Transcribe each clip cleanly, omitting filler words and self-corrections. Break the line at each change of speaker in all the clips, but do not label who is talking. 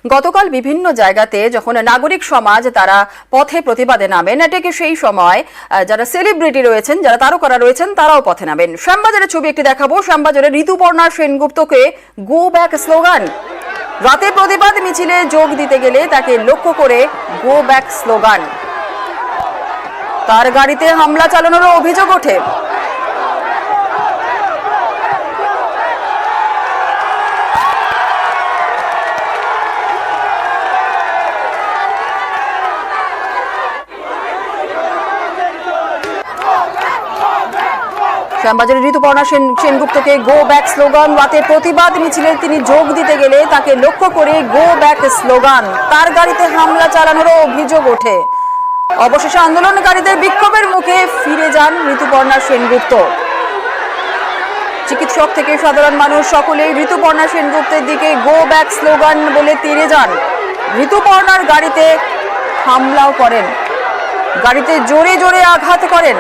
গতকাল বিভিন্ন জায়গাতে যখন নাগরিক সমাজ তারা পথে প্রতিবাদে নামেন, এটাকে সেই সময় যারা সেলিব্রিটি রয়েছেন, যারা তারকারা রয়েছেন, তারাও পথে নামেন। শ্যামবাজারের ছবি একটি দেখাবো। শ্যামবাজারে ঋতুপর্ণা সেনগুপ্তকে গো ব্যাক স্লোগান। রাতে প্রতিবাদ মিছিলে যোগ দিতে গেলে তাকে লক্ষ্য করে গো ব্যাক স্লোগান। তার গাড়িতে হামলা চালানোরও অভিযোগ ওঠে। শ্যামবাজারে ঋতুপর্ণা সেনগুপ্তকে গো ব্যাক স্লোগান। রাতে প্রতিবাদ মিছিলে তিনি যোগ দিতে গেলে তাকে লক্ষ্য করে গো ব্যাক স্লোগান। তার গাড়িতে হামলা চালানোরও অভিযোগ ওঠে। অবশেষে আন্দোলনকারীদের বিক্ষোভের মুখে ফিরে যান ঋতুপর্ণা সেনগুপ্ত। চিকিৎসক থেকে সাধারণ মানুষ সকলেই ঋতুপর্ণা সেনগুপ্তের দিকে গো ব্যাক স্লোগান বলে তীরে যান। ঋতুপর্ণার গাড়িতে হামলাও করেন, গাড়িতে জোরে জোরে আঘাত করেন।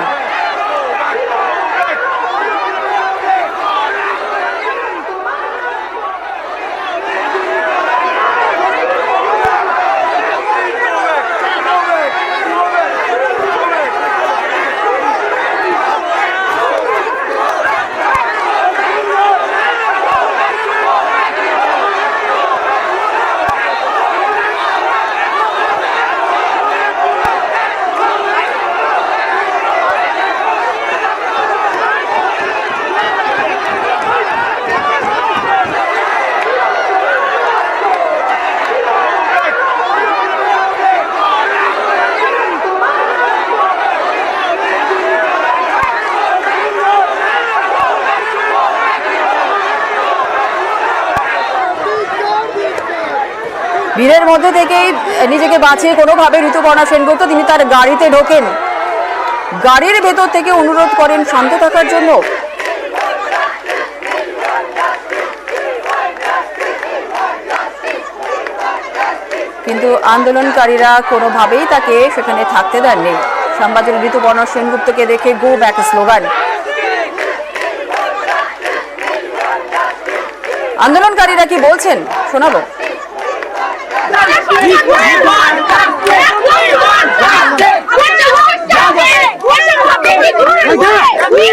ভিড়ের মধ্যে থেকেই নিজেকে বাঁচিয়ে কোনোভাবে ঋতুপর্ণা সেনগুপ্ত তিনি তার গাড়িতে ঢোকেন। গাড়ির ভেতর থেকে অনুরোধ করেন শান্ত থাকার জন্য। কিন্তু আন্দোলনকারীরা কোনোভাবেই তাকে সেখানে থাকতে দেননি। শ্যামবাজারে ঋতুপর্ণা সেনগুপ্তকে দেখে গো ব্যাক স্লোগান। আন্দোলনকারীরা কি বলছেন শোনাবো।
We